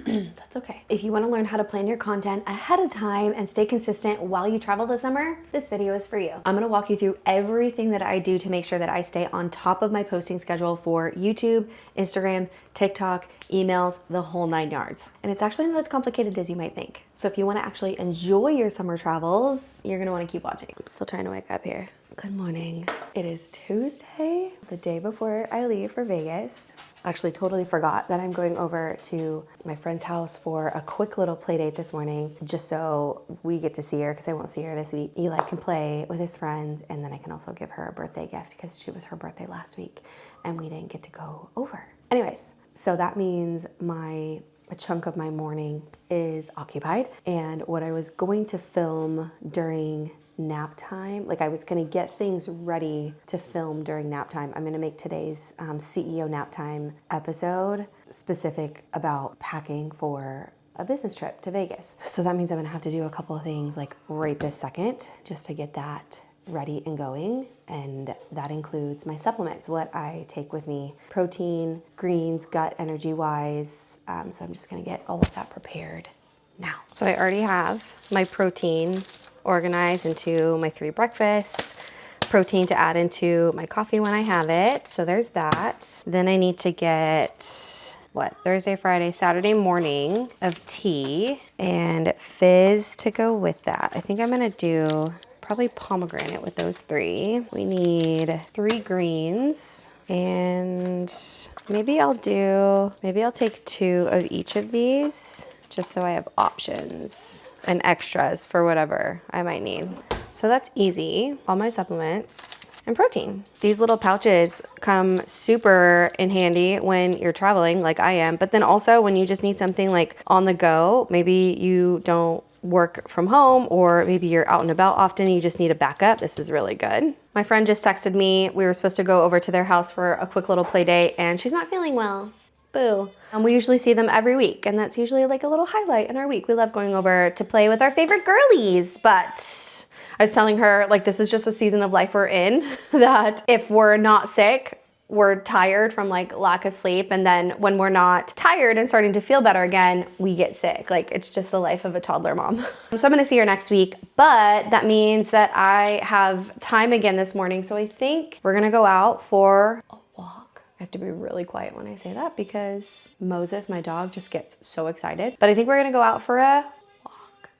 That's okay. If you want to learn how to plan your content ahead of time and stay consistent while you travel this summer, this video is for you. I'm going to walk you through everything that I do to make sure that I stay on top of my posting schedule for YouTube, Instagram, TikTok, emails, the whole 9 yards. And it's actually not as complicated as you might think. So if you want to actually enjoy your summer travels, you're going to want to keep watching. I'm still trying to wake up here. Good morning. It is Tuesday, the day before I leave for Vegas. Actually totally forgot that I'm going over to my friend's house for a quick little play date this morning, just so we get to see her, because I won't see her this week. Eli can play with his friends, and then I can also give her a birthday gift because it was her birthday last week and we didn't get to go over. Anyways, so that means a chunk of my morning is occupied, and what I was going to film during nap time, like I was gonna get things ready to film during nap time. I'm gonna make today's CEO nap time episode specific about packing for a business trip to Vegas. So that means I'm gonna have to do a couple of things like right this second just to get that ready and going. And that includes my supplements, what I take with me, protein, greens, gut energy wise. So I'm just gonna get all of that prepared now. So I already have my protein organized into my 3 breakfasts, protein to add into my coffee when I have it. So there's that. Then I need to get Thursday, Friday, Saturday morning of tea and fizz to go with that. I think I'm gonna do probably pomegranate with those 3. We need 3 greens, and maybe I'll take 2 of each of these just so I have options and extras for whatever I might need. So that's easy. All my supplements and protein. These little pouches come super in handy when you're traveling like I am, but then also when you just need something like on the go, maybe you don't work from home, or maybe you're out and about often, you just need a backup. This is really good. My friend just texted me. We were supposed to go over to their house for a quick little play date, and she's not feeling well. Boo. We usually see them every week, and that's usually like a little highlight in our week. We love going over to play with our favorite girlies, but I was telling her, like, this is just a season of life we're in, that if we're not sick, we're tired from like lack of sleep, and then when we're not tired and starting to feel better again, we get sick. Like, it's just the life of a toddler mom. So I'm gonna see her next week, but that means that I have time again this morning. So I think we're gonna go out for a walk. I have to be really quiet when I say that because Moses, my dog, just gets so excited. But I think we're gonna go out for a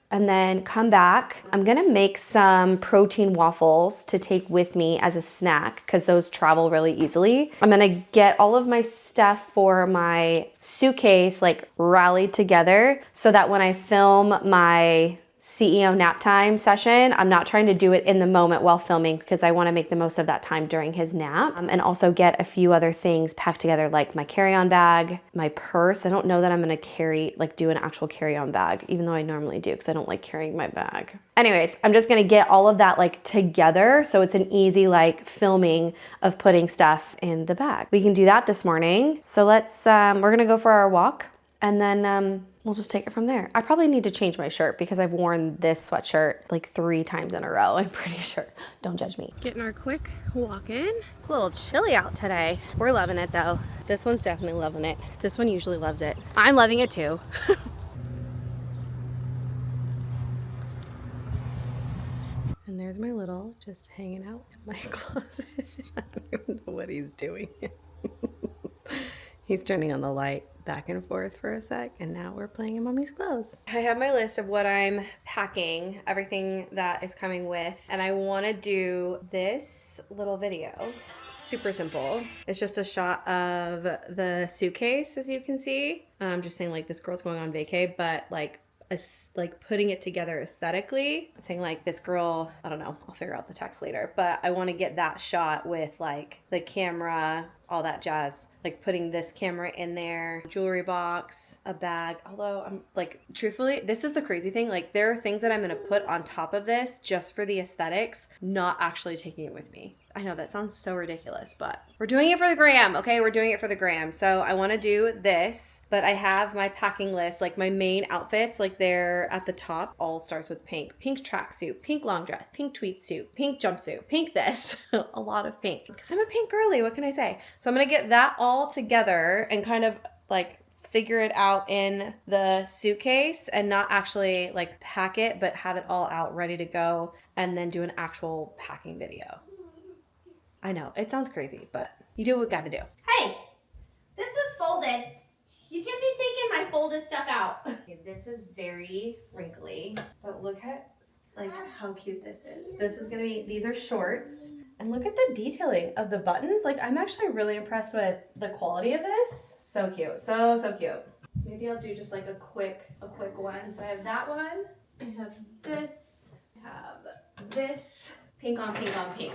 and then come back. I'm gonna make some protein waffles to take with me as a snack because those travel really easily. I'm gonna get all of my stuff for my suitcase like rallied together so that when I film my CEO nap time session, I'm not trying to do it in the moment while filming because I want to make the most of that time during his nap, and also get a few other things packed together like my carry-on bag, my purse. I don't know that I'm going to do an actual carry-on bag, even though I normally do because I don't like carrying my bag. Anyways, I'm just going to get all of that like together so it's an easy like filming of putting stuff in the bag. We can do that this morning. So let's we're going to go for our walk, and then we'll just take it from there. I probably need to change my shirt because I've worn this sweatshirt like 3 times in a row, I'm pretty sure. Don't judge me. Getting our quick walk in. It's a little chilly out today. We're loving it though. This one's definitely loving it. This one usually loves it. I'm loving it too. And there's my little just hanging out in my closet. I don't even know what he's doing. He's turning on the light back and forth for a sec, and now we're playing in mommy's clothes. I have my list of what I'm packing, everything that is coming with, and I want to do this little video. Super simple. It's just a shot of the suitcase, as you can see. I'm just saying like this girl's going on vacay, but like putting it together aesthetically, saying like this girl, I don't know, I'll figure out the text later, but I want to get that shot with like the camera, all that jazz, like putting this camera in there, jewelry box, a bag. Although I'm like, truthfully, this is the crazy thing. Like there are things that I'm going to put on top of this just for the aesthetics, not actually taking it with me. I know that sounds so ridiculous, but we're doing it for the gram. Okay. We're doing it for the gram. So I want to do this, but I have my packing list, like my main outfits, like they're at the top, all starts with pink tracksuit, pink long dress, pink tweed suit, pink jumpsuit, pink this, a lot of pink because I'm a pink girly. What can I say? So I'm going to get that all together and kind of like figure it out in the suitcase and not actually like pack it, but have it all out ready to go and then do an actual packing video. I know, it sounds crazy, but you do what you gotta do. Hey, this was folded. You can't be taking my folded stuff out. Okay, this is very wrinkly, but look at like how cute this is. This is gonna be, these are shorts. And look at the detailing of the buttons. Like, I'm actually really impressed with the quality of this. So cute, so cute. Maybe I'll do just like a quick one. So I have that one, I have this, I have this, pink on pink on pink.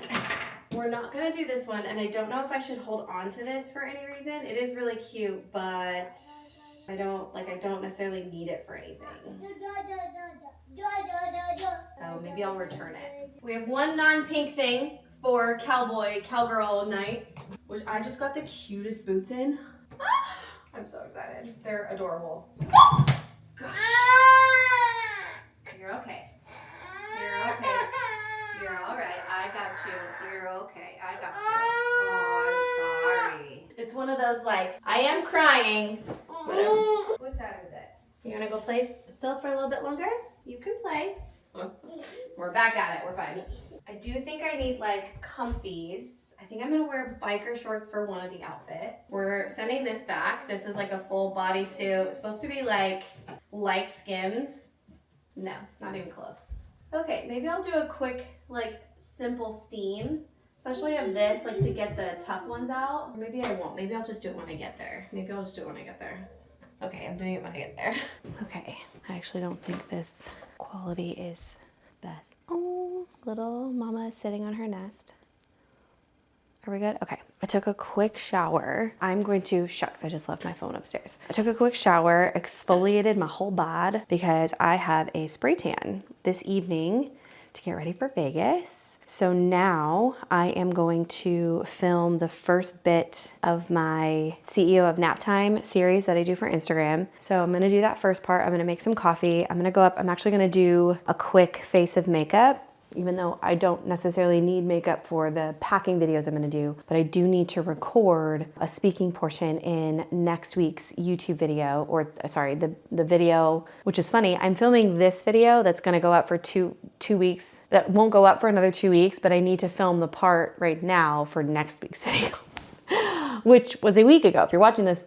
We're not gonna do this one, and I don't know if I should hold on to this for any reason. It is really cute, but I don't necessarily need it for anything. So maybe I'll return it. We have one non-pink thing for cowgirl night, which I just got the cutest boots in. I'm so excited. They're adorable. Gosh. You're okay. You're okay. You're all right. I got you. You're okay. I got you. Oh, I'm sorry. It's one of those like, I am crying. What time is it? You want to go play still for a little bit longer? You can play. We're back at it. We're fine. I do think I need like comfies. I think I'm going to wear biker shorts for one of the outfits. We're sending this back. This is like a full bodysuit. It's supposed to be like Skims. No, not even close. Okay, maybe I'll do a quick, like, simple steam, especially of this, like, to get the tough ones out. Or maybe I won't. Maybe I'll just do it when I get there. Okay, I'm doing it when I get there. Okay, I actually don't think this quality is best. Oh, little mama is sitting on her nest. Are we good? Okay. I took a quick shower. I'm going to, shucks, I just left my phone upstairs. I took a quick shower, exfoliated my whole bod because I have a spray tan this evening to get ready for Vegas. So now I am going to film the first bit of my CEO of Naptime series that I do for Instagram. So I'm gonna do that first part. I'm gonna make some coffee. I'm gonna go up, I'm actually gonna do a quick face of makeup, even though I don't necessarily need makeup for the packing videos I'm gonna do, but I do need to record a speaking portion in next week's YouTube video, or sorry, the video, which is funny. I'm filming this video that's gonna go up for two weeks. That won't go up for another 2 weeks, but I need to film the part right now for next week's video. Which was a week ago. If you're watching this,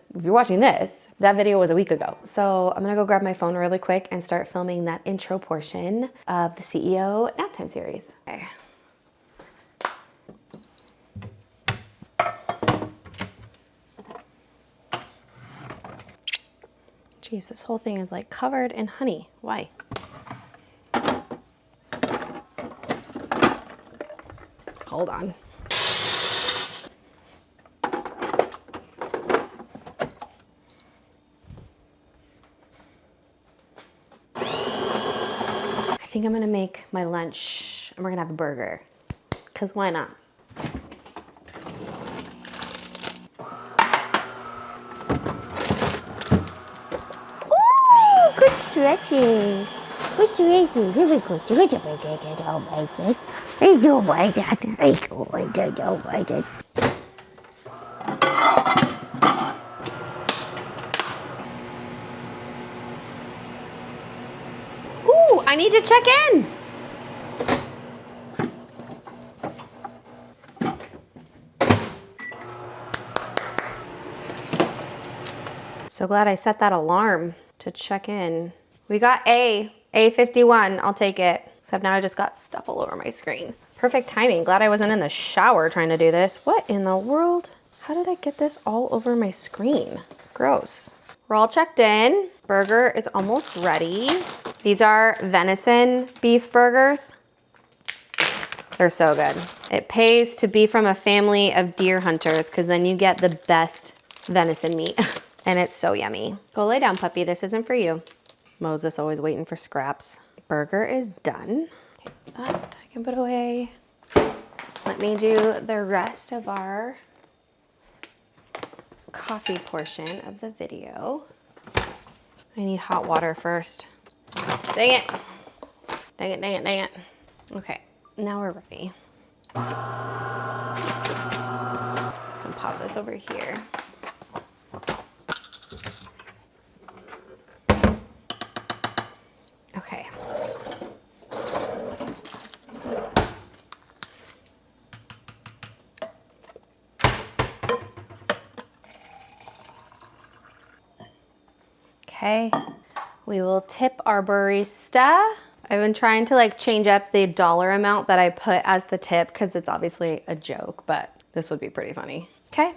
that video was a week ago. So I'm gonna go grab my phone really quick and start filming that intro portion of the CEO Naptime series. Okay. Jeez, this whole thing is like covered in honey. Why? Hold on. I think I'm gonna make my lunch and we're gonna have a burger, because why not? Ooh, good stretching. Good stretching. Really good. Oh my God. Oh my God. Oh my God. Ooh, I need to check in. So glad I set that alarm to check in. We got A51, I'll take it. Except now I just got stuff all over my screen. Perfect timing, glad I wasn't in the shower trying to do this. What in the world? How did I get this all over my screen? Gross. We're all checked in. Burger is almost ready. These are venison beef burgers. They're so good. It pays to be from a family of deer hunters because then you get the best venison meat. And it's so yummy. Go lay down, puppy. This isn't for you. Moses always waiting for scraps. Burger is done. Okay, that I can put away. Let me do the rest of our coffee portion of the video. I need hot water first. Dang it. Dang it, dang it, dang it. Okay, now we're ready. I'm gonna pop this over here. Okay. Okay, we will tip our barista. I've been trying to like change up the dollar amount that I put as the tip because it's obviously a joke, but this would be pretty funny. Okay,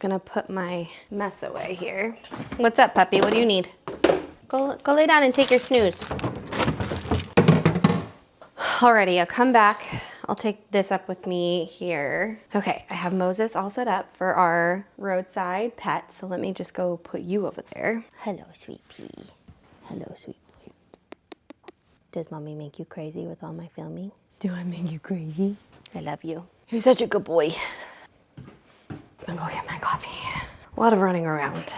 gonna put my mess away here. What's up, puppy? What do you need? Go lay down and take your snooze. Alrighty, I'll come back. I'll take this up with me here. Okay, I have Moses all set up for our roadside pet. So let me just go put you over there. Hello, sweet pea. Hello, sweet boy. Does mommy make you crazy with all my filming? Do I make you crazy? I love you. You're such a good boy. I'm gonna go get my coffee. A lot of running around.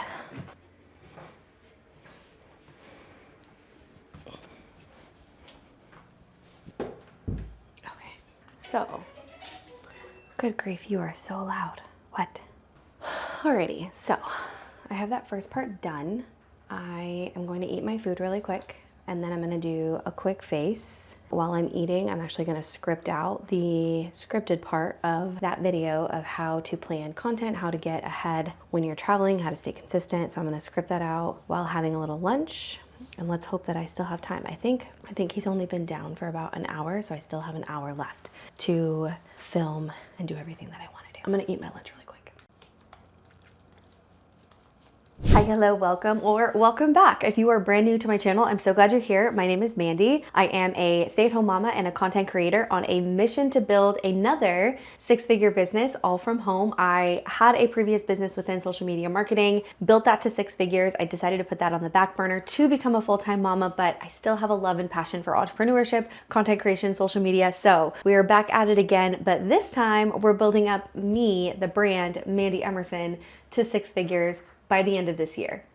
So, good grief, you are so loud. What? Alrighty, so I have that first part done. I am going to eat my food really quick, and then I'm gonna do a quick face. While I'm eating, I'm actually gonna script out the scripted part of that video of how to plan content, how to get ahead when you're traveling, how to stay consistent. So I'm gonna script that out while having a little lunch. And let's hope that I still have time. I think he's only been down for about an hour, so I still have an hour left to film and do everything that I want to do. I'm gonna eat my lunch really quick. Hi, hello, welcome, or welcome back. If you are brand new to my channel, I'm so glad you're here. My name is Mandy. I am a stay-at-home mama and a content creator on a mission to build another six-figure business all from home. I had a previous business within social media marketing, built that to 6 figures. I decided to put that on the back burner to become a full-time mama, but I still have a love and passion for entrepreneurship, content creation, social media. So we are back at it again, but this time we're building up me, the brand, Mandy Emerson, to 6 figures by the end of this year.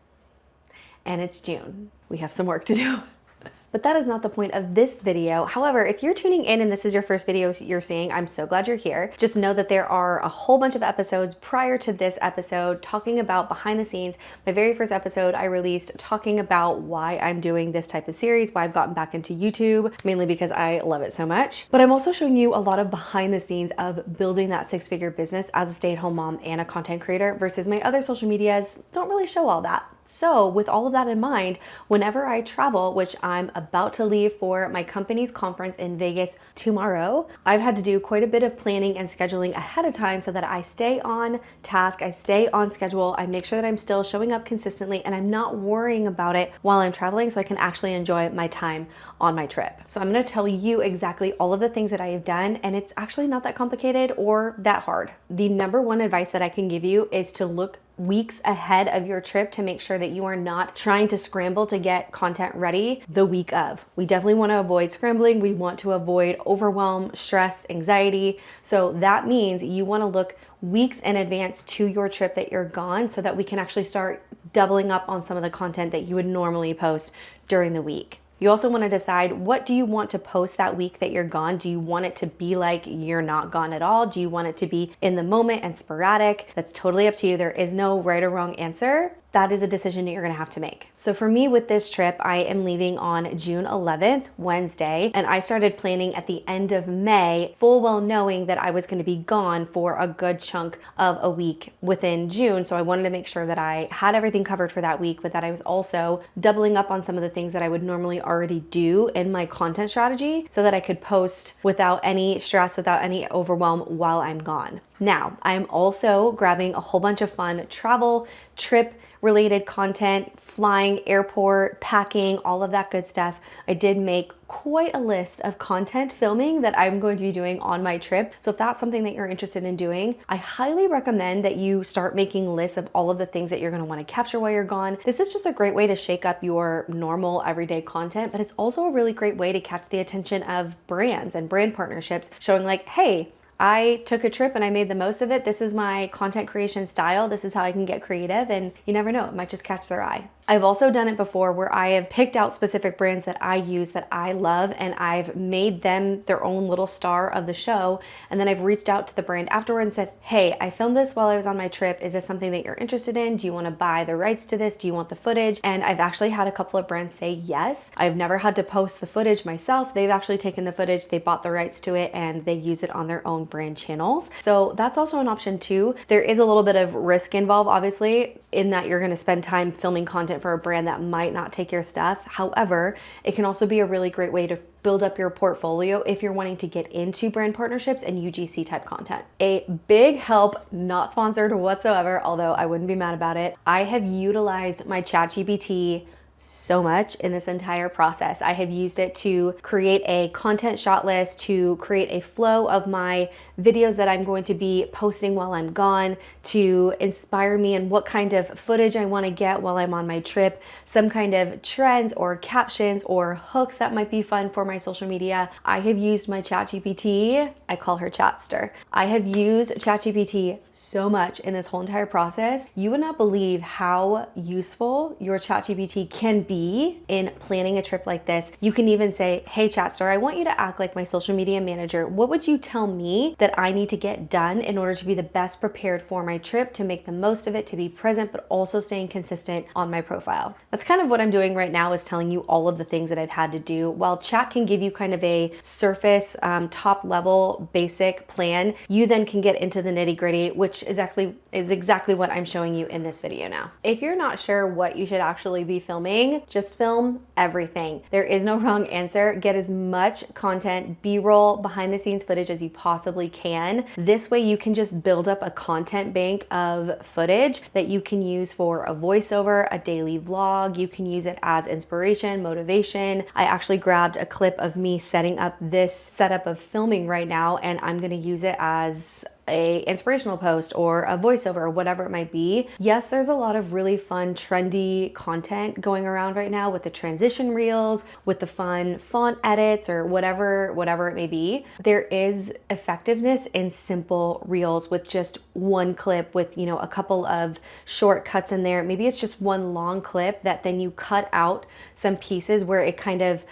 And it's June. We have some work to do. But that is not the point of this video. However, if you're tuning in and this is your first video you're seeing, I'm so glad you're here. Just know that there are a whole bunch of episodes prior to this episode talking about behind the scenes. My very first episode I released talking about why I'm doing this type of series, why I've gotten back into YouTube, mainly because I love it so much. But I'm also showing you a lot of behind the scenes of building that 6-figure business as a stay-at-home mom and a content creator versus my other social medias don't really show all that. So with all of that in mind, whenever I travel, which I'm about to leave for my company's conference in Vegas tomorrow, I've had to do quite a bit of planning and scheduling ahead of time so that I stay on task, I stay on schedule, I make sure that I'm still showing up consistently and I'm not worrying about it while I'm traveling so I can actually enjoy my time on my trip. So I'm gonna tell you exactly all of the things that I have done, and it's actually not that complicated or that hard. The number one advice that I can give you is to look weeks ahead of your trip to make sure that you are not trying to scramble to get content ready the week of. We definitely want to avoid scrambling. We want to avoid overwhelm, stress, anxiety. So that means you want to look weeks in advance to your trip that you're gone so that we can actually start doubling up on some of the content that you would normally post during the week. You also want to decide, what do you want to post that week that you're gone? Do you want it to be like you're not gone at all? Do you want it to be in the moment and sporadic? That's totally up to you. There is no right or wrong answer. That is a decision that you're gonna have to make. So for me with this trip, I am leaving on June 11th, Wednesday, and I started planning at the end of May, full well knowing that I was gonna be gone for a good chunk of a week within June. So I wanted to make sure that I had everything covered for that week, but that I was also doubling up on some of the things that I would normally already do in my content strategy so that I could post without any stress, without any overwhelm while I'm gone. Now, I'm also grabbing a whole bunch of fun travel, trip related content, flying, airport, packing, all of that good stuff. I did make quite a list of content filming that I'm going to be doing on my trip. So if that's something that you're interested in doing, I highly recommend that you start making lists of all of the things that you're going to want to capture while you're gone. This is just a great way to shake up your normal everyday content, but it's also a really great way to catch the attention of brands and brand partnerships, showing like, hey, I took a trip and I made the most of it. This is my content creation style. This is how I can get creative, and you never know, it might just catch their eye. I've also done it before where I have picked out specific brands that I use that I love, and I've made them their own little star of the show. And then I've reached out to the brand afterward and said, hey, I filmed this while I was on my trip. Is this something that you're interested in? Do you want to buy the rights to this? Do you want the footage? And I've actually had a couple of brands say yes. I've never had to post the footage myself. They've actually taken the footage, they bought the rights to it, and they use it on their own brand channels. So that's also an option too. There is a little bit of risk involved, obviously, in that you're going to spend time filming content for a brand that might not take your stuff. However, it can also be a really great way to build up your portfolio if you're wanting to get into brand partnerships and UGC type content. A big help, not sponsored whatsoever, although I wouldn't be mad about it. I have utilized my ChatGPT so much in this entire process. I have used it to create a content shot list, to create a flow of my videos that I'm going to be posting while I'm gone, to inspire me in what kind of footage I want to get while I'm on my trip, some kind of trends or captions or hooks that might be fun for my social media. I have used my ChatGPT, I call her Chatster. I have used ChatGPT so much in this whole entire process. You would not believe how useful your ChatGPT can be in planning a trip like this. You can even say, hey Chatster, I want you to act like my social media manager. What would you tell me that I need to get done in order to be the best prepared for my trip, to make the most of it, to be present, but also staying consistent on my profile? That's kind of what I'm doing right now, is telling you all of the things that I've had to do. While Chat can give you kind of a surface, top level, basic plan, you then can get into the nitty gritty, which is exactly what I'm showing you in this video now. If you're not sure what you should actually be filming, just film everything. There is no wrong answer. Get as much content, B-roll, behind the scenes footage as you possibly can. This way you can just build up a content bank of footage that you can use for a voiceover, a daily vlog. You can use it as inspiration, motivation. I actually grabbed a clip of me setting up this setup of filming right now, and I'm gonna use it as a inspirational post or a voiceover or whatever it might be. Yes, there's a lot of really fun, trendy content going around right now with the transition reels, with the fun font edits or whatever it may be. There is effectiveness in simple reels with just one clip with, a couple of short cuts in there. Maybe it's just one long clip that then you cut out some pieces where it kind of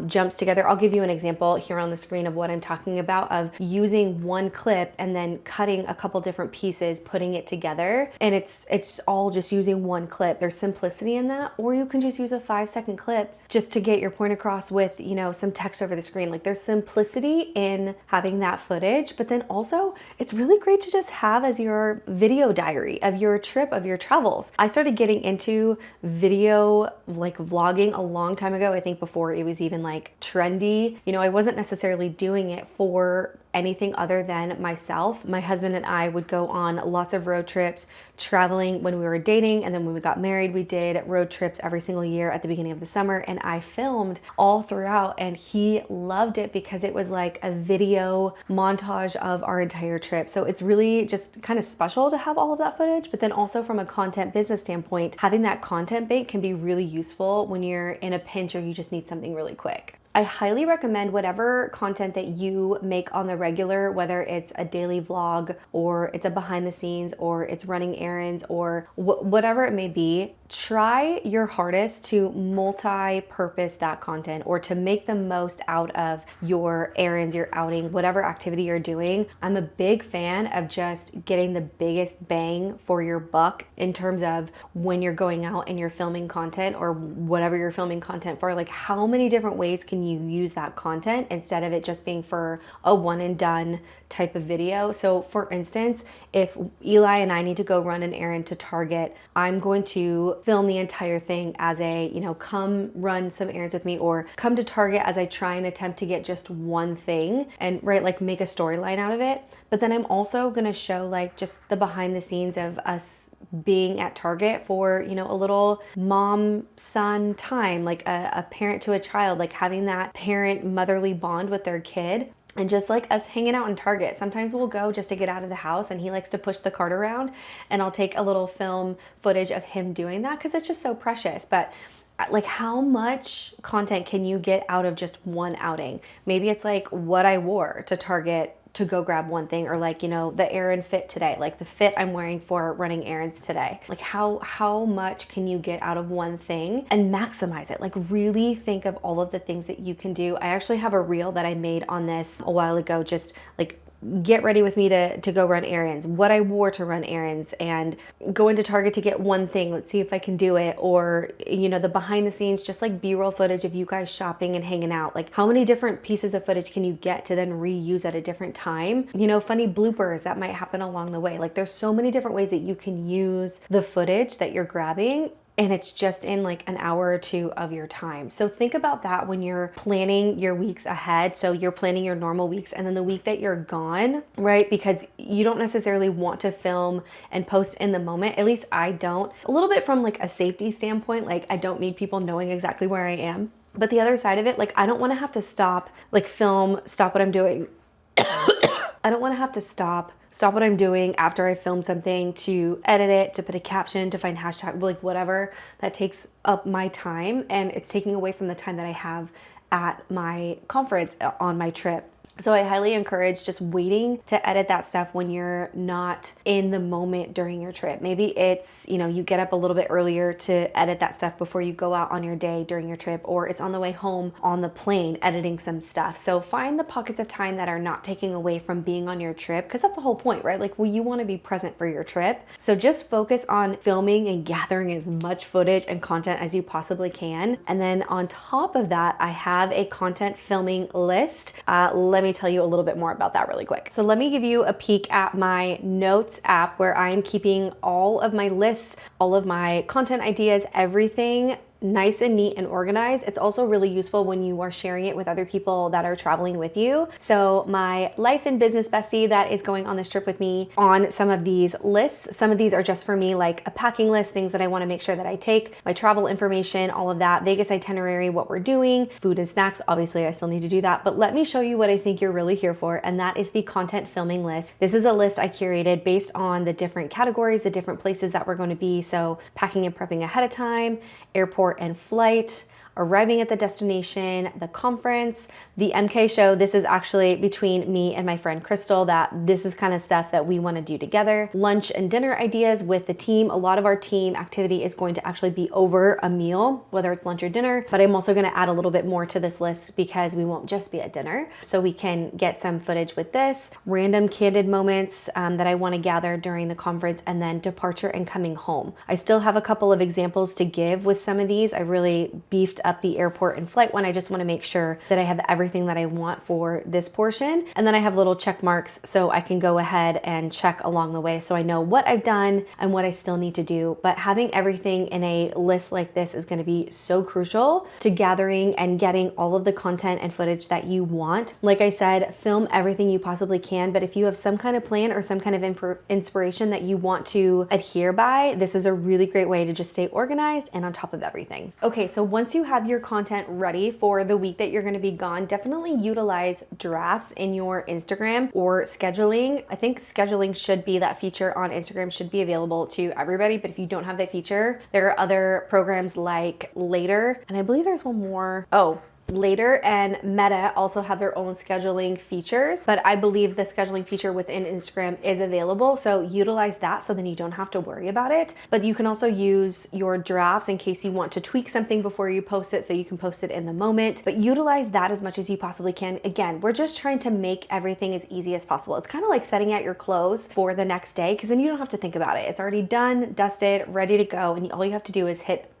jumps together. I'll give you an example here on the screen of what I'm talking about, of using one clip and then cutting a couple different pieces, putting it together, and it's all just using one clip. There's simplicity in that. Or you can just use a 5-second clip just to get your point across with, some text over the screen. Like, there's simplicity in having that footage, but then also it's really great to just have as your video diary of your trip, of your travels. I started getting into video, like vlogging, a long time ago. I think before it was even like trendy. I wasn't necessarily doing it for anything other than myself. My husband and I would go on lots of road trips, traveling when we were dating, and then when we got married, we did road trips every single year at the beginning of the summer, and I filmed all throughout, and he loved it because it was like a video montage of our entire trip. So it's really just kind of special to have all of that footage, but then also from a content business standpoint, having that content bank can be really useful when you're in a pinch or you just need something really quick. I highly recommend whatever content that you make on the regular, whether it's a daily vlog or it's a behind the scenes or it's running errands or whatever it may be, try your hardest to multi-purpose that content or to make the most out of your errands, your outing, whatever activity you're doing. I'm a big fan of just getting the biggest bang for your buck in terms of when you're going out and you're filming content or whatever you're filming content for. Like, how many different ways can you use that content instead of it just being for a one and done type of video? So for instance, if Eli and I need to go run an errand to Target, I'm going to film the entire thing as a, come run some errands with me, or come to Target as I try and attempt to get just one thing and make a storyline out of it. But then I'm also going to show like just the behind the scenes of us being at Target for, a little mom-son time, like a parent to a child, like having that parent motherly bond with their kid. And just like us hanging out in Target, sometimes we'll go just to get out of the house and he likes to push the cart around, and I'll take a little film footage of him doing that because it's just so precious. But like, how much content can you get out of just one outing? Maybe it's like what I wore to Target to go grab one thing, or like, you know, the errand fit today, like the fit I'm wearing for running errands today. Like how much can you get out of one thing and maximize it? Like really think of all of the things that you can do. I actually have a reel that I made on this a while ago, just like get ready with me to go run errands, what I wore to run errands, and go into Target to get one thing. Let's see if I can do it. Or, you know, the behind the scenes, just like B-roll footage of you guys shopping and hanging out. Like how many different pieces of footage can you get to then reuse at a different time? You know, funny bloopers that might happen along the way. Like there's so many different ways that you can use the footage that you're grabbing, and it's just in like an hour or two of your time. So think about that when you're planning your weeks ahead. So you're planning your normal weeks and then the week that you're gone, right? Because you don't necessarily want to film and post in the moment. At least I don't. A little bit from like a safety standpoint, like I don't need people knowing exactly where I am. But the other side of it, like I don't want to have to stop, like stop what I'm doing. I don't want to have to stop what I'm doing after I film something to edit it, to put a caption, to find hashtag, like whatever that takes up my time, and it's taking away from the time that I have at my conference on my trip. So I highly encourage just waiting to edit that stuff when you're not in the moment during your trip. Maybe it's, you know, you get up a little bit earlier to edit that stuff before you go out on your day during your trip, or it's on the way home on the plane editing some stuff. So find the pockets of time that are not taking away from being on your trip, because that's the whole point, right? Like, well, you want to be present for your trip. So just focus on filming and gathering as much footage and content as you possibly can. And then on top of that, I have a content filming list. Let me tell you a little bit more about that really quick. So let me give you a peek at my notes app where I'm keeping all of my lists, all of my content ideas, everything nice and neat and organized. It's also really useful when you are sharing it with other people that are traveling with you. So my life and business bestie that is going on this trip with me on some of these lists, some of these are just for me, like a packing list, things that I want to make sure that I take, my travel information, all of that, Vegas itinerary, what we're doing, food and snacks. Obviously I still need to do that, but let me show you what I think you're really here for. And that is the content filming list. This is a list I curated based on the different categories, the different places that we're going to be. So packing and prepping ahead of time, airport and flight, arriving at the destination, the conference, the MK show. This is actually between me and my friend Crystal, that this is kind of stuff that we want to do together. Lunch and dinner ideas with the team. A lot of our team activity is going to actually be over a meal, whether it's lunch or dinner, but I'm also going to add a little bit more to this list because we won't just be at dinner. So we can get some footage with this, random candid moments that I want to gather during the conference, and then departure and coming home. I still have a couple of examples to give with some of these. I really beefed up the airport and flight one. I just want to make sure that I have everything that I want for this portion. And then I have little check marks so I can go ahead and check along the way so I know what I've done and what I still need to do. But having everything in a list like this is going to be so crucial to gathering and getting all of the content and footage that you want. Like I said, film everything you possibly can, but if you have some kind of plan or some kind of inspiration that you want to adhere by, this is a really great way to just stay organized and on top of everything. Okay, so once you have your content ready for the week that you're going to be gone, definitely utilize drafts in your Instagram or scheduling. I think scheduling should be, that feature on Instagram should be available to everybody, but if you don't have that feature, there are other programs like Later, and I believe there's one more. Later and Meta also have their own scheduling features, but I believe the scheduling feature within Instagram is available. So utilize that so then you don't have to worry about it. But you can also use your drafts in case you want to tweak something before you post it so you can post it in the moment. But utilize that as much as you possibly can. Again, we're just trying to make everything as easy as possible. It's kind of like setting out your clothes for the next day, because then you don't have to think about it. It's already done, dusted, ready to go, and all you have to do is hit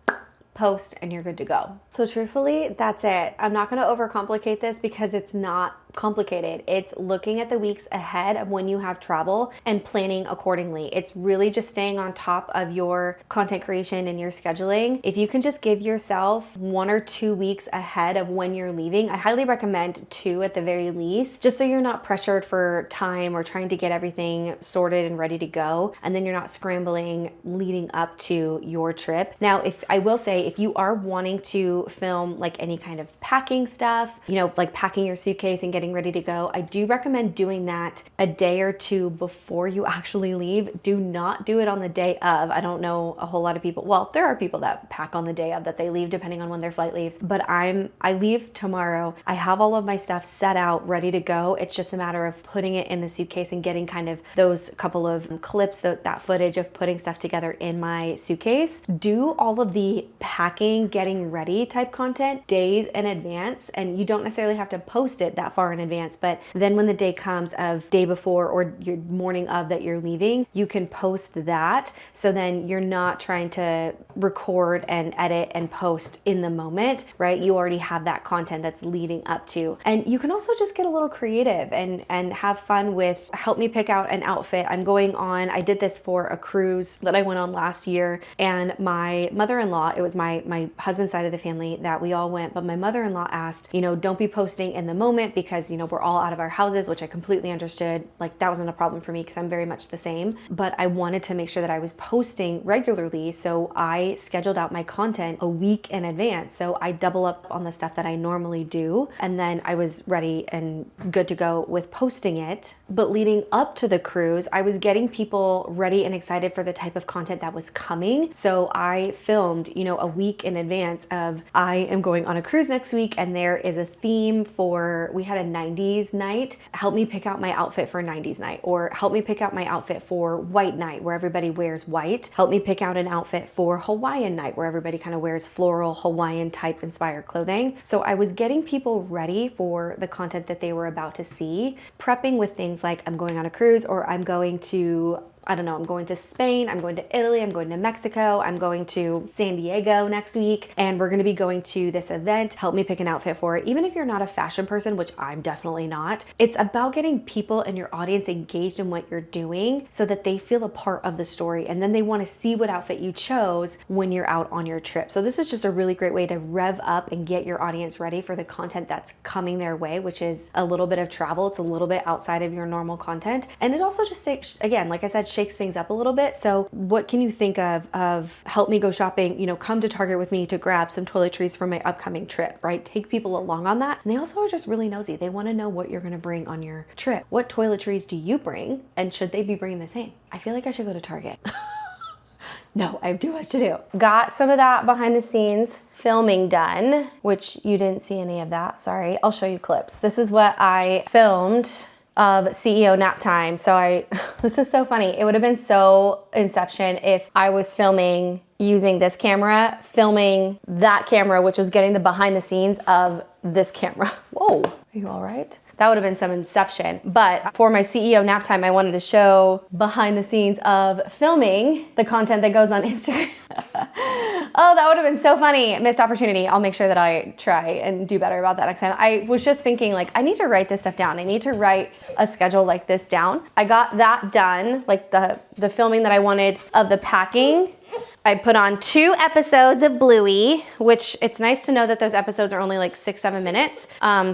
post and you're good to go. So truthfully, that's it. I'm not going to overcomplicate this because it's not complicated. It's looking at the weeks ahead of when you have travel and planning accordingly. It's really just staying on top of your content creation and your scheduling. If you can just give yourself 1 or 2 weeks ahead of when you're leaving, I highly recommend 2 at the very least, just so you're not pressured for time or trying to get everything sorted and ready to go, and then you're not scrambling leading up to your trip. Now, if I will say, if you are wanting to film like any kind of packing stuff, you know, like packing your suitcase and getting ready to go, I do recommend doing that a day or two before you actually leave. Do not do it on the day of. I don't know a whole lot of people. Well, there are people that pack on the day of that they leave, depending on when their flight leaves. But I leave tomorrow. I have all of my stuff set out, ready to go. It's just a matter of putting it in the suitcase and getting kind of those couple of clips, that footage of putting stuff together in my suitcase. Do all of the packing, getting ready type content days in advance, and you don't necessarily have to post it that far in advance, but then when the day comes of day before or your morning of that you're leaving, you can post that. So then you're not trying to record and edit and post in the moment, right? You already have that content that's leading up to. And you can also just get a little creative and have fun with, help me pick out an outfit. I'm going on, I did this for a cruise that I went on last year, and my mother-in-law, it was my husband's side of the family that we all went, but my mother-in-law asked, you know, don't be posting in the moment because, you know, we're all out of our houses, which I completely understood. Like, that wasn't a problem for me because I'm very much the same, but I wanted to make sure that I was posting regularly. So I scheduled out my content a week in advance. So I double up on the stuff that I normally do. And then I was ready and good to go with posting it. But leading up to the cruise, I was getting people ready and excited for the type of content that was coming. So I filmed, you know, a week in advance of, I am going on a cruise next week and there is a theme for, we had a 90s night. Help me pick out my outfit for 90s night, or help me pick out my outfit for white night where everybody wears white. Help me pick out an outfit for Hawaiian night where everybody kind of wears floral Hawaiian type inspired clothing. So I was getting people ready for the content that they were about to see, prepping with things like, I'm going on a cruise, or I'm going to, I don't know, I'm going to Spain, I'm going to Italy, I'm going to Mexico, I'm going to San Diego next week, and we're gonna be going to this event. Help me pick an outfit for it. Even if you're not a fashion person, which I'm definitely not, it's about getting people in your audience engaged in what you're doing so that they feel a part of the story, and then they wanna see what outfit you chose when you're out on your trip. So this is just a really great way to rev up and get your audience ready for the content that's coming their way, which is a little bit of travel. It's a little bit outside of your normal content. And it also just takes, again, like I said, shakes things up a little bit. So what can you think of help me go shopping, you know, come to Target with me to grab some toiletries for my upcoming trip, right? Take people along on that. And they also are just really nosy. They want to know what you're going to bring on your trip. What toiletries do you bring? And should they be bringing the same? I feel like I should go to Target. No, I have too much to do. Got some of that behind the scenes filming done, which you didn't see any of that. Sorry. I'll show you clips. This is what I filmed of CEO nap time. So this is so funny. It would have been so Inception if I was filming using this camera, filming that camera, which was getting the behind the scenes of this camera. Whoa, are you all right? That would have been some Inception. But for my CEO nap time, I wanted to show behind the scenes of filming the content that goes on Instagram. Oh, that would have been so funny. Missed opportunity. I'll make sure that I try and do better about that next time. I was just thinking, like, I need to write this stuff down. I need to write a schedule like this down. I got that done, like the filming that I wanted of the packing. I put on 2 episodes of Bluey, which it's nice to know that those episodes are only like 6-7 minutes.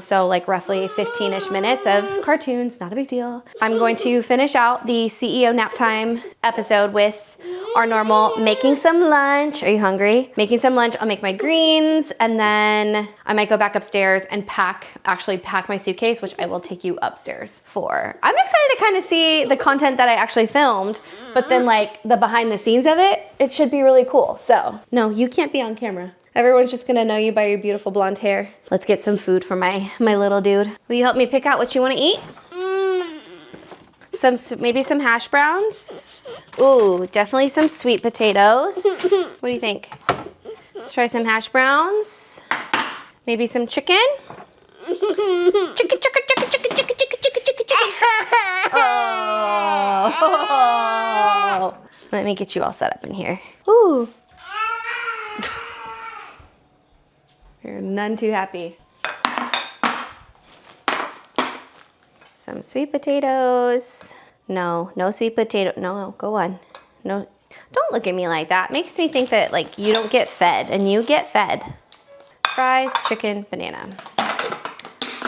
So like roughly 15-ish minutes of cartoons, not a big deal. I'm going to finish out the CEO nap time episode with our normal making some lunch. Are you hungry? Making some lunch. I'll make my greens, and then I might go back upstairs and actually pack my suitcase, which I will take you upstairs for. I'm excited to kind of see the content that I actually filmed, but then like the behind the scenes of it, it should be really cool. So no, you can't be on camera. Everyone's just gonna know you by your beautiful blonde hair. Let's get some food for my little dude. Will you help me pick out what you wanna eat? Maybe some hash browns. Ooh, definitely some sweet potatoes. What do you think? Let's try some hash browns. Maybe some chicken. Chicken. Oh. Let me get you all set up in here. Ooh. You're none too happy. Some sweet potatoes. No sweet potato. No, go on. No, don't look at me like that. Makes me think that like you don't get fed, and you get fed. Fries, chicken, banana.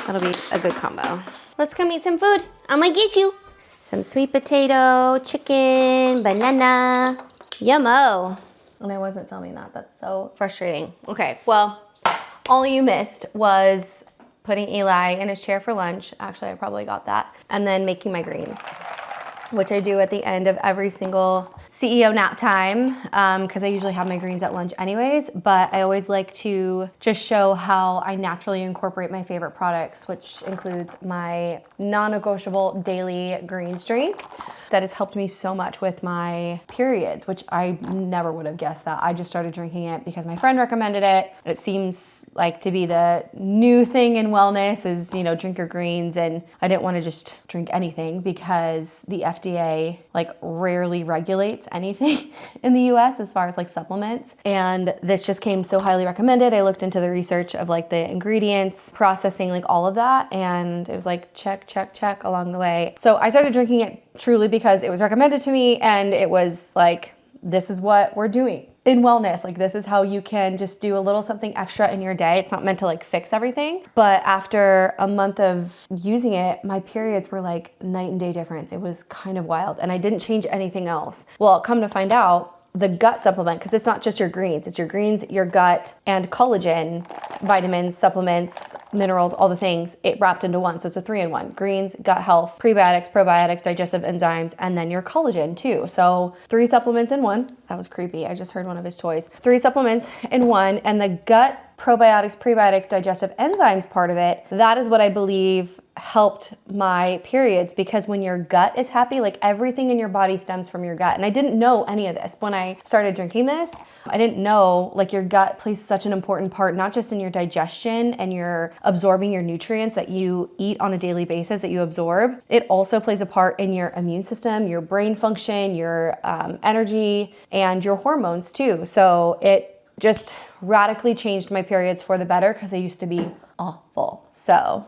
That'll be a good combo. Let's come eat some food. I'm gonna get you. Some sweet potato, chicken, banana. Yummo. and I wasn't filming that. That's so frustrating. Okay, well, all you missed was putting Eli in his chair for lunch. Actually, I probably got that. And then making my greens, which I do at the end of every single CEO nap time, because I usually have my greens at lunch anyways, but I always like to just show how I naturally incorporate my favorite products, which includes my non-negotiable daily greens drink that has helped me so much with my periods, which I never would have guessed that. I just started drinking it because my friend recommended it. It seems like to be the new thing in wellness is, you know, drink your greens, and I didn't want to just drink anything because the FDA like rarely regulates anything in the US as far as like supplements. And this just came so highly recommended. I looked into the research of like the ingredients, processing, like all of that, and it was like check, check, check along the way. So I started drinking it truly because it was recommended to me, and it was like, this is what we're doing in wellness. Like, this is how you can just do a little something extra in your day. It's not meant to like fix everything. But after a month of using it, my periods were like night and day difference. It was kind of wild, and I didn't change anything else. Well, come to find out, the gut supplement, because it's not just your greens, it's your greens, your gut, and collagen, vitamins, supplements, minerals, all the things, it wrapped into one. So it's a 3-in-1, greens, gut health, prebiotics, probiotics, digestive enzymes, and then your collagen too. So 3 supplements in one. That was creepy. I just heard one of his toys. 3 supplements in one, and the gut, probiotics, prebiotics, digestive enzymes part of it, that is what I believe helped my periods, because when your gut is happy, like everything in your body stems from your gut. And I didn't know any of this when I started drinking this. I didn't know like your gut plays such an important part, not just in your digestion and your absorbing your nutrients that you eat on a daily basis that you absorb. It also plays a part in your immune system, your brain function, your energy, and your hormones too. So it just radically changed my periods for the better, because they used to be awful. So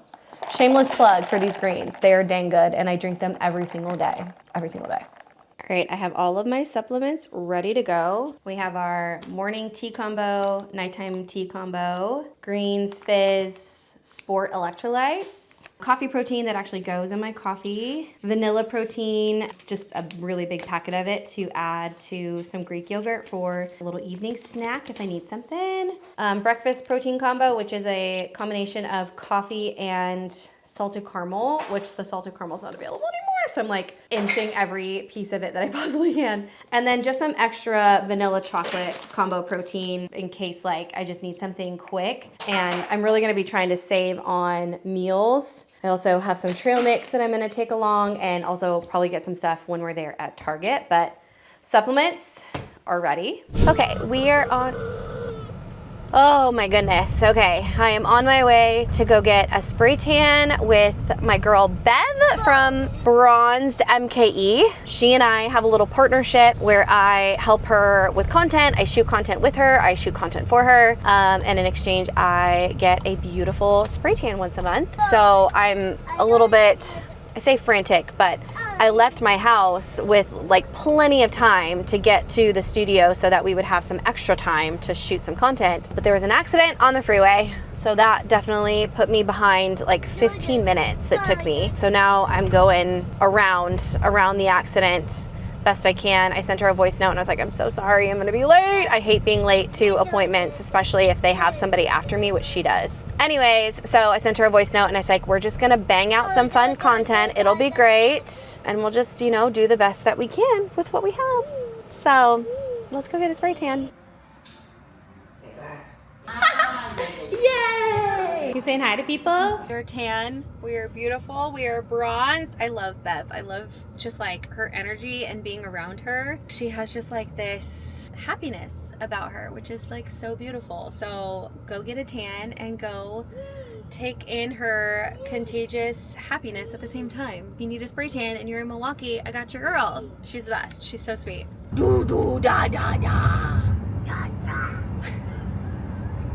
shameless plug for these greens. They are dang good, and I drink them every single day. Every single day. All right, I have all of my supplements ready to go. We have our morning tea combo, nighttime tea combo, greens, fizz, sport electrolytes, coffee protein that actually goes in my coffee, vanilla protein, just a really big packet of it to add to some Greek yogurt for a little evening snack if I need something. Breakfast protein combo, which is a combination of coffee and salted caramel, which the salted caramel is not available anymore. So I'm like inching every piece of it that I possibly can. And then just some extra vanilla chocolate combo protein in case like I just need something quick. And I'm really gonna be trying to save on meals. I also have some trail mix that I'm gonna take along, and also probably get some stuff when we're there at Target, but supplements are ready. Okay, we are on, oh my goodness. Okay, I am on my way to go get a spray tan with my girl Bev from Bronzed MKE. She and I have a little partnership where I help her with content. I shoot content with her, I shoot content for her, and in exchange I get a beautiful spray tan once a month. So I'm a little bit, I say frantic, but I left my house with like plenty of time to get to the studio so that we would have some extra time to shoot some content. But there was an accident on the freeway, so that definitely put me behind like 15 minutes it took me. So now I'm going around the accident best I can. I sent her a voice note and I was like, I'm so sorry, I'm gonna be late. I hate being late to appointments, especially if they have somebody after me, which she does. Anyways, so I sent her a voice note and I was like, we're just gonna bang out some fun content. It'll be great. And we'll just, you know, do the best that we can with what we have. So let's go get a spray tan. Yay! You saying hi to people? We're tan, we are beautiful, we are bronzed. I love Bev. I love just like her energy and being around her. She has just like this happiness about her, which is like so beautiful. So go get a tan and go take in her contagious happiness at the same time. If you need a spray tan and you're in Milwaukee, I got your girl. She's the best. She's so sweet. Do do da da da. Da da.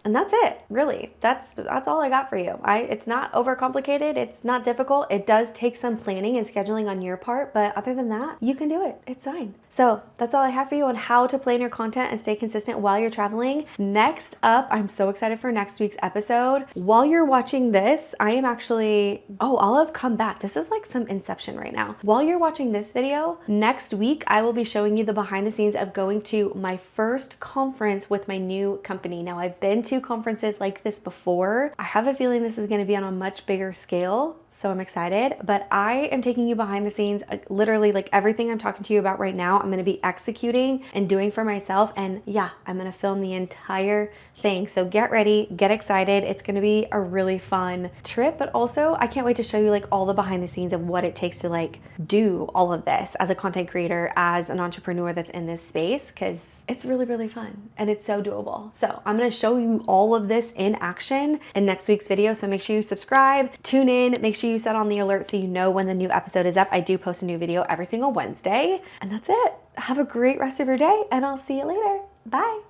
And that's it. really, that's all I got for you. It's not overcomplicated. It's not difficult. It does take some planning and scheduling on your part, but other than that, you can do it. It's fine. So that's all I have for you on how to plan your content and stay consistent while you're traveling. Next up, I'm so excited for next week's episode. While you're watching this, I am actually, I'll have come back. This is like some inception right now. While you're watching this video, next week, I will be showing you the behind the scenes of going to my first conference with my new company. Now, I've been to conferences like this before. I have a feeling this is going to be on a much bigger scale. So I'm excited, but I am taking you behind the scenes, literally like everything I'm talking to you about right now, I'm gonna be executing and doing for myself. And yeah, I'm gonna film the entire thing. So get ready, get excited. It's gonna be a really fun trip, but also I can't wait to show you like all the behind the scenes of what it takes to like do all of this as a content creator, as an entrepreneur that's in this space, because it's really, really fun and it's so doable. So I'm gonna show you all of this in action in next week's video. So make sure you subscribe, tune in, make sure you set on the alert so you know when the new episode is up. I do post a new video every single Wednesday. And that's it. Have a great rest of your day and I'll see you later. Bye.